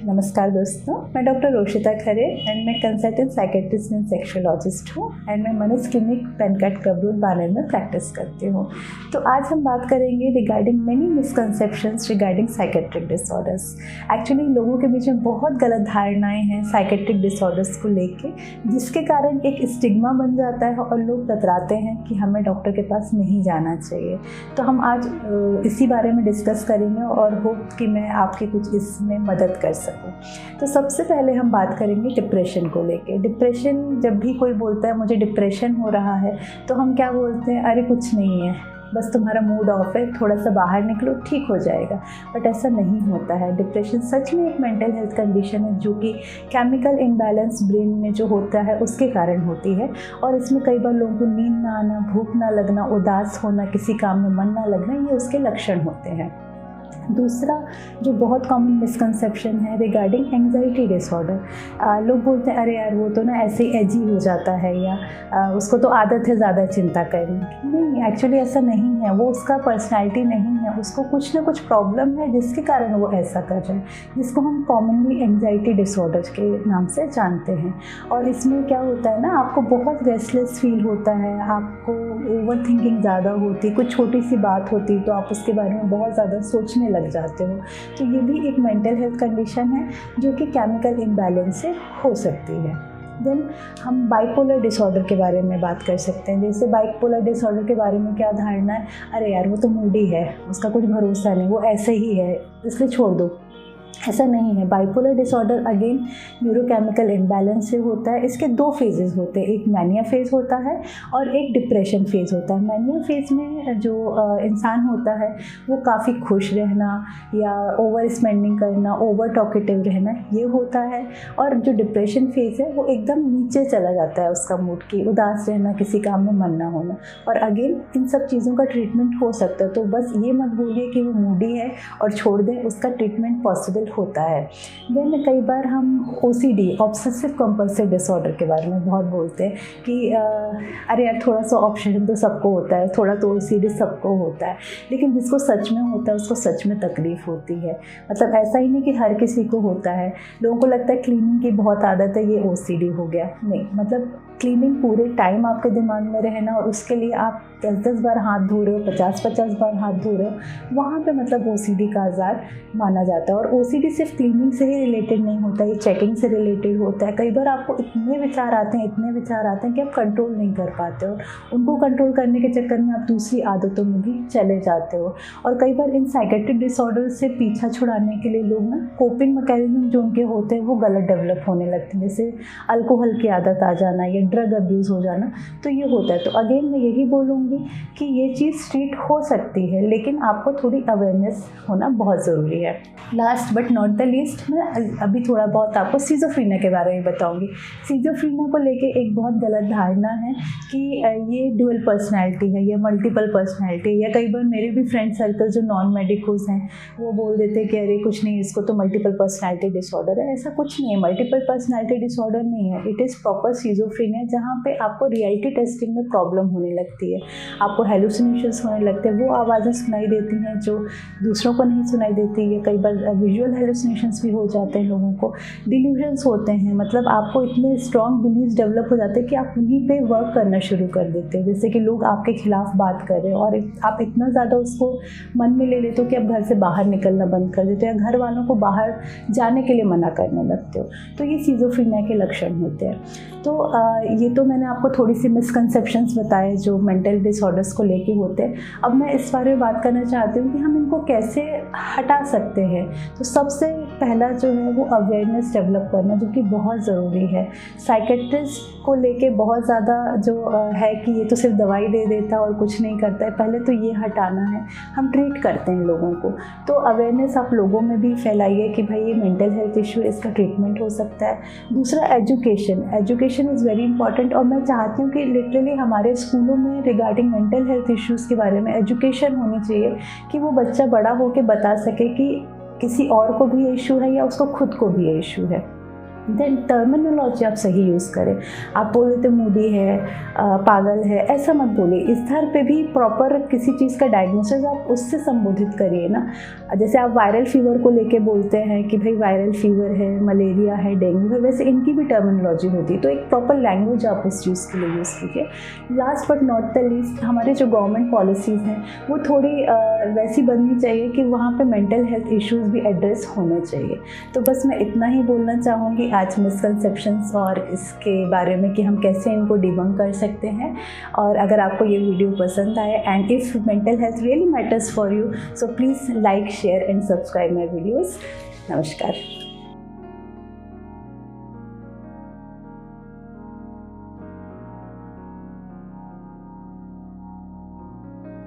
नमस्कार दोस्तों, मैं डॉक्टर रोशिता खरे एंड मैं कंसल्टेंट साइकेट्रिस्ट एंड सेक्सुअलॉजिस्ट हूँ एंड मैं मनस क्लिनिक पेनकाट क्लब रोड बानेर में प्रैक्टिस करती हूँ। तो आज हम बात करेंगे regarding many misconceptions regarding psychiatric disorders. Actually लोगों के बीच में बहुत गलत धारणाएं हैं साइकेट्रिक डिसऑर्डर्स को लेके, जिसके कारण एक स्टिग्मा बन जाता है और लोग कतराते हैं कि हमें डॉक्टर के पास नहीं जाना चाहिए। तो हम आज इसी बारे में डिस्कस करेंगे और होप कि मैं आपकी कुछ इसमें मदद कर सकूं। तो सबसे पहले हम बात करेंगे डिप्रेशन को लेके। डिप्रेशन, जब भी कोई बोलता है मुझे डिप्रेशन हो रहा है तो हम क्या बोलते हैं, अरे कुछ नहीं है, बस तुम्हारा मूड ऑफ है, थोड़ा सा बाहर निकलो ठीक हो जाएगा। बट ऐसा नहीं होता है। डिप्रेशन सच में एक मेंटल हेल्थ कंडीशन है जो कि केमिकल इम्बैलेंस ब्रेन में जो होता है उसके कारण होती है। और इसमें कई बार लोगों को नींद ना आना, भूख ना लगना, उदास होना, किसी काम में मन ना लगना, ये उसके लक्षण होते हैं। दूसरा जो बहुत कॉमन मिसकंसेप्शन है रिगार्डिंग एंग्जाइटी डिसऑर्डर, लोग बोलते हैं अरे यार वो तो ना ऐसे ही एजी हो जाता है या उसको तो आदत है ज़्यादा चिंता करने की। नहीं, एक्चुअली ऐसा नहीं है। वो उसका पर्सनैलिटी नहीं है, उसको कुछ ना कुछ प्रॉब्लम है जिसके कारण वो ऐसा कर रहा है, जिसको हम कॉमनली एंग्जाइटी डिसऑर्डर के नाम से जानते हैं। और इसमें क्या होता है ना, आपको बहुत रेस्टलेस फील होता है, आपको ओवर थिंकिंग ज़्यादा होती, कुछ छोटी सी बात होती तो आप उसके बारे में बहुत ज़्यादा सोचने लग जाते हो। तो ये भी एक मेंटल हेल्थ कंडीशन है जो कि केमिकल इम्बैलेंस से हो सकती है। देन हम बाइपोलर डिसऑर्डर के बारे में बात कर सकते हैं। जैसे बाइपोलर डिसऑर्डर के बारे में क्या धारणा है, अरे यार वो तो मूडी है, उसका कुछ भरोसा नहीं, वो ऐसे ही है इसलिए छोड़ दो। ऐसा नहीं है। Bipolar disorder again neurochemical imbalance से होता है। इसके दो फेजेस होते हैं, एक मैनिया फेज़ होता है और एक डिप्रेशन फेज़ होता है। मैनिया फेज़ में जो इंसान होता है वो काफ़ी खुश रहना या ओवर स्पेंडिंग करना, ओवर टॉकेटिव रहना, ये होता है। और जो डिप्रेशन फेज़ है वो एकदम नीचे चला जाता है उसका मूड, की उदास रहना, किसी काम में मन ना होना। और अगेन इन सब चीज़ों का ट्रीटमेंट हो सकता है। तो बस ये मत बोलिए कि वो मूडी है और छोड़ दें, उसका ट्रीटमेंट पॉसिबल होता है। देन कई बार हम OCD ऑब्सेसिव कंपल्सिव डिसऑर्डर के बारे में बहुत बोलते हैं कि अरे यार थोड़ा सा ऑब्सेशन तो सबको होता है, थोड़ा तो OCD सबको होता है। लेकिन जिसको सच में होता है उसको सच में तकलीफ़ होती है। मतलब ऐसा ही नहीं कि हर किसी को होता है। लोगों को लगता है क्लीनिंग की बहुत आदत है, ये OCD हो गया। नहीं, मतलब क्लीनिंग पूरे टाइम आपके दिमाग में रहना और उसके लिए आप 10-10 बार हाथ धो रहे हो, 50-50 बार हाथ धो रहे हो, वहाँ पे मतलब OCD का आज़ार माना जाता है। और OCD सिर्फ क्लीनिंग से ही रिलेटेड नहीं होता, ये चेकिंग से रिलेटेड होता है। कई बार आपको इतने विचार आते हैं कि आप कंट्रोल नहीं कर पाते हो। उनको कंट्रोल करने के चक्कर में आप दूसरी आदतों में भी चले जाते हो। और कई बार इन साइकेट्रिक डिसऑर्डर से पीछा छुड़ाने के लिए लोग ना कोपिंग मैकेनिज्म जो उनके होते हैं वो गलत डेवलप होने लगते हैं, जैसे अल्कोहल की आदत आ जाना या ड्रग अब्यूज़ हो जाना, तो ये होता है। तो अगेन मैं यही बोलूँगी कि ये चीज़ ट्रीट हो सकती है, लेकिन आपको थोड़ी अवेयरनेस होना बहुत ज़रूरी है। Last but not the least, मैं अभी थोड़ा बहुत आपको सिज़ोफ्रेनिया के बारे में बताऊंगी। सिज़ोफ्रेनिया को लेके एक बहुत गलत धारणा है कि ये ड्यूअल पर्सनैलिटी है या मल्टीपल पर्सनैलिटी है। या कई बार मेरे भी फ्रेंड सर्कल जो नॉन मेडिकोज हैं वो बोल देते हैं कि अरे कुछ नहीं, इसको तो मल्टीपल पर्सनैलिटी डिसऑर्डर है। ऐसा कुछ नहीं है, मल्टीपल पर्सनैलिटी डिसऑर्डर नहीं है, इट इज़ प्रॉपर सिज़ोफ्रेनिया, जहाँ पे आपको रियलिटी टेस्टिंग में प्रॉब्लम होने लगती है, आपको हेलुसिनेशंस होने लगते हैं, वो आवाज़ें सुनाई देती हैं जो दूसरों को नहीं सुनाई देती है। कई बार विजुअल हेलुसिनेशंस भी हो जाते हैं लोगों को, डिल्यूजन्स होते हैं। मतलब आपको इतने स्ट्रॉन्ग बिलीव्स डेवलप हो जाते हैं कि आप उन्हीं पे वर्क करना शुरू कर देते हैं। जैसे कि लोग आपके खिलाफ बात कर रहे हो और आप इतना ज़्यादा उसको मन में ले लेते हो कि आप घर से बाहर निकलना बंद कर देते हो या घर वालों को बाहर जाने के लिए मना करने लगते हो। तो ये सिज़ोफ्रेनिया के लक्षण होते हैं। तो ये तो मैंने आपको थोड़ी सी मिसकंसेप्शंस बताए जो मेंटल डिसऑर्डर्स को लेके होते हैं। अब मैं इस बारे में बात करना चाहती हूँ कि हम इनको कैसे हटा सकते हैं। तो सबसे पहला जो है वो अवेयरनेस डेवलप करना, जो कि बहुत ज़रूरी है। साइकेट्रिस्ट को लेके बहुत ज़्यादा जो है कि ये तो सिर्फ दवाई दे देता है और कुछ नहीं करता है, पहले तो ये हटाना है। हम ट्रीट करते हैं लोगों को, तो अवेयरनेस आप लोगों में भी फैलाइए कि भाई ये मेंटल हेल्थ इशू है, इसका ट्रीटमेंट हो सकता है। दूसरा एजुकेशन इज़ वेरी इंपॉर्टेंट। और मैं चाहती हूँ कि लिटरली हमारे स्कूलों में रिगार्डिंग मेंटल हेल्थ इश्यूज़ के बारे में एजुकेशन होनी चाहिए कि वो बच्चा बड़ा होकर बता सके कि किसी और को भी ये इशू है या उसको खुद को भी ये इशू है। देन टर्मिनोलॉजी आप सही यूज़ करें। आप बोल देते मूडी है, पागल है, ऐसा मत बोलिए। इस स्तर पे भी प्रॉपर किसी चीज़ का डायग्नोसिस आप उससे संबोधित करिए ना। जैसे आप वायरल फीवर को लेके बोलते हैं कि भाई वायरल फीवर है, मलेरिया है, डेंगू है, वैसे इनकी भी टर्मिनोलॉजी होती है। तो एक प्रॉपर लैंग्वेज आप उस चीज़ के लिए यूज़ कीजिए। Last but not the least, हमारे जो गवर्नमेंट पॉलिसीज़ हैं वो थोड़ी वैसी बननी चाहिए कि वहाँ पे मेंटल हेल्थ इश्यूज़ भी एड्रेस होने चाहिए। तो बस मैं इतना ही बोलना चाहूँगी आज मिसकंसेप्शंस और इसके बारे में कि हम कैसे इनको डिबंक कर सकते हैं। और अगर आपको ये वीडियो पसंद आए and if mental health really matters for you, so please like, share and subscribe my videos. नमस्कार।